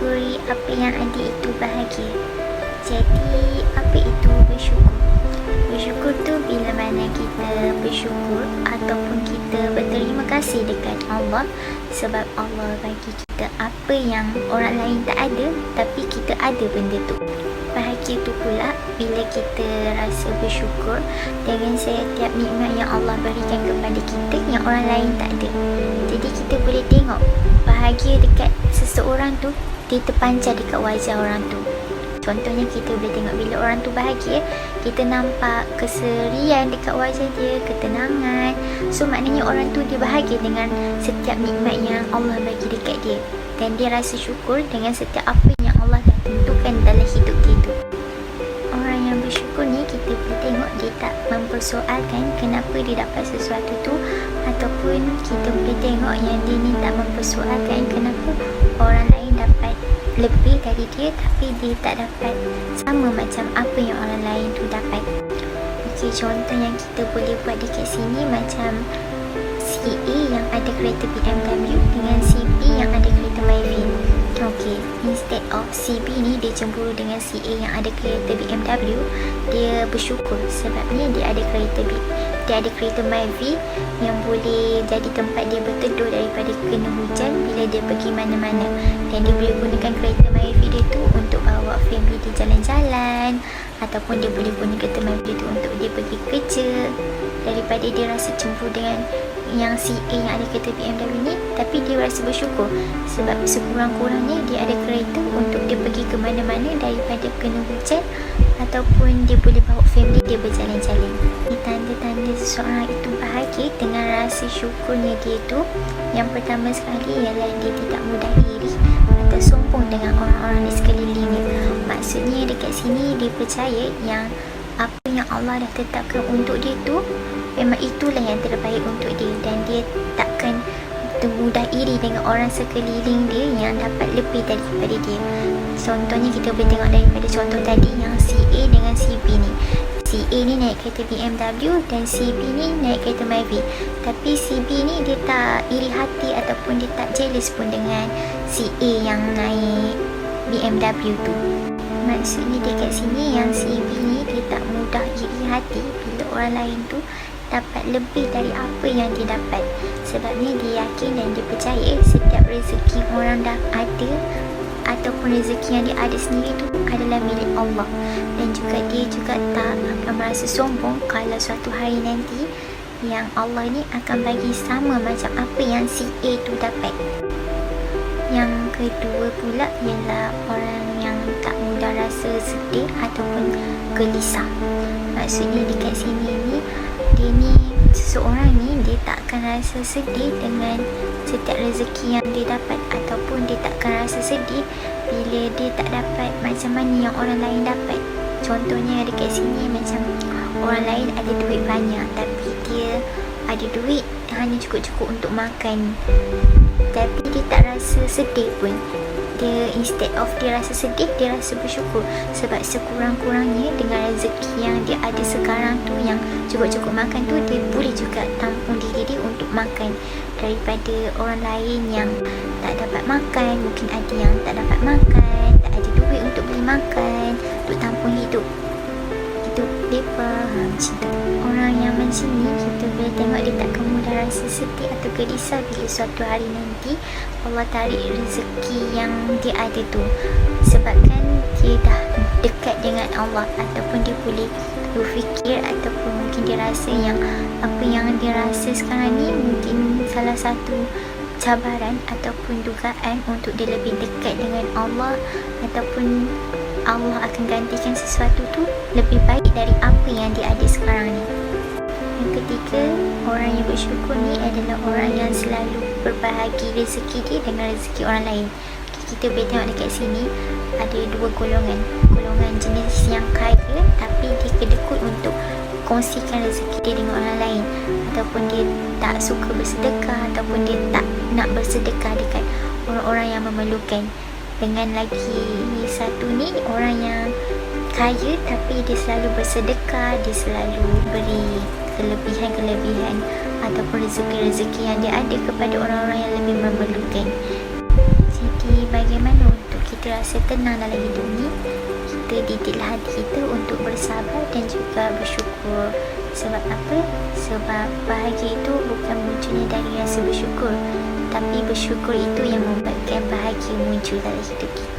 kategori apa yang ada itu bahagia. Jadi apa itu bersyukur? Bersyukur tu bila mana kita bersyukur ataupun kita berterima kasih dekat Allah sebab Allah bagi kita apa yang orang lain tak ada, tapi kita ada benda tu. Bahagia tu pula bila kita rasa bersyukur dengan setiap nikmat yang Allah berikan kepada kita yang orang lain tak ada. Jadi kita boleh tengok bahagia dekat seseorang tu, dia terpancar dekat wajah orang tu. Contohnya kita boleh tengok bila orang tu bahagia, kita nampak keserian dekat wajah dia, ketenangan. So maknanya orang tu dia bahagia dengan setiap nikmat yang Allah bagi dekat dia, dan dia rasa syukur dengan setiap apa yang Allah dah tentukan dalam hidup dia tu. Orang yang bersyukur ni kita boleh tengok dia tak mempersoalkan kenapa dia dapat sesuatu tu, ataupun kita boleh tengok yang dia ni tak mempersoalkan kenapa orang lain dapat lebih dari dia tapi dia tak dapat sama macam apa yang orang lain tu dapat. Okey, contoh yang kita boleh buat dekat sini macam si A yang ada kereta BMW dengan si B yang ada kereta Myvi. Okey, instead of si B ni dia cemburu dengan si A yang ada kereta BMW, dia bersyukur sebabnya dia ada kereta B. Dia ada kereta Myvi yang boleh jadi tempat dia berteduh daripada kena hujan bila dia pergi mana-mana, dan dia boleh gunakan kereta Myvi dia tu untuk bawa family dia jalan-jalan, ataupun dia boleh guna kereta Myvi tu untuk dia pergi kerja. Daripada dia rasa cemburu dengan yang si A yang ada kereta BMW ni, tapi dia rasa bersyukur sebab sekurang-kurangnya dia ada kereta untuk dia pergi ke mana-mana daripada kena hujan, ataupun dia boleh bawa family dia berjalan-jalan. Ini tanda-tanda seseorang itu bahagia dengan rasa syukurnya dia tu. Yang pertama sekali ialah dia tidak mudah iri atau sombong dengan orang-orang di sekelilingnya. Maksudnya dekat sini dia percaya yang apa yang Allah dah tetapkan untuk dia tu memang itulah yang terbaik untuk dia, dan dia takkan mudah iri dengan orang sekeliling dia yang dapat lebih daripada dia. Contohnya kita boleh tengok daripada contoh tadi yang si A dengan si B ni. Si A ni naik kereta BMW dan si B ni naik kereta Myvi, tapi si B ni dia tak iri hati ataupun dia tak jealous pun dengan si A yang naik BMW tu. Maksudnya dekat sini yang si B ni dia tak mudah iri hati bila orang lain tu dapat lebih dari apa yang dia dapat, sebabnya dia yakin dan dia percaya setiap rezeki orang dah ada ataupun rezeki yang dia ada sendiri tu adalah milik Allah. Dan juga dia juga tak akan merasa sombong kalau suatu hari nanti yang Allah ni akan bagi sama macam apa yang si A tu dapat. Yang kedua pula ialah orang yang tak mudah rasa sedih ataupun gelisah. Maksudnya dekat sini ni, dia ni seseorang ni dia tak akan rasa sedih dengan setiap rezeki yang dia dapat, ataupun dia tak akan rasa sedih bila dia tak dapat macam mana yang orang lain dapat. Contohnya dekat sini macam orang lain ada duit banyak tapi dia ada duit hanya cukup-cukup untuk makan, tapi dia tak rasa sedih pun. Dia instead of dia rasa sedih, dia rasa bersyukur sebab sekurang-kurangnya dengan rezeki yang dia ada sekarang tu yang cukup-cukup makan tu, dia boleh juga tampung diri dia untuk makan. Daripada orang lain yang tak dapat makan, mungkin ada yang tak dapat makan, tak ada duit untuk beli makan, untuk tampung hidup mereka. Macam tu. Orang yang macam ni kita boleh tengok dia takkan mudah rasa sedih atau gelisah bila suatu hari nanti Allah tarik rezeki yang dia ada tu, sebabkan dia dah dekat dengan Allah, ataupun dia boleh berfikir ataupun mungkin dia rasa yang apa yang dia rasa sekarang ni mungkin salah satu cabaran ataupun dugaan untuk dia lebih dekat dengan Allah, ataupun Allah akan gantikan sesuatu tu lebih baik dari apa yang dia ada sekarang ni. Yang ketiga, orang yang bersyukur ni adalah orang yang selalu berbahagi rezeki dia dengan rezeki orang lain. Kita boleh tengok dekat sini ada dua golongan. Golongan jenis yang kaya tapi dia kedekut untuk kongsikan rezeki dia dengan orang lain, ataupun dia tak suka bersedekah, ataupun dia tak nak bersedekah dekat orang-orang yang memerlukan. Dengan lagi satu ni, orang yang kaya tapi dia selalu bersedekah, dia selalu beri kelebihan-kelebihan ataupun rezeki-rezeki yang dia ada kepada orang-orang yang lebih memerlukan. Jadi bagaimana untuk kita kita rasa tenang dalam hidup ni, kita didik hati kita untuk bersabar dan juga bersyukur. Sebab apa? Sebab bahagia itu bukan munculnya dari rasa bersyukur, tapi bersyukur itu yang membuatkan bahagia muncul dalam hidup kita.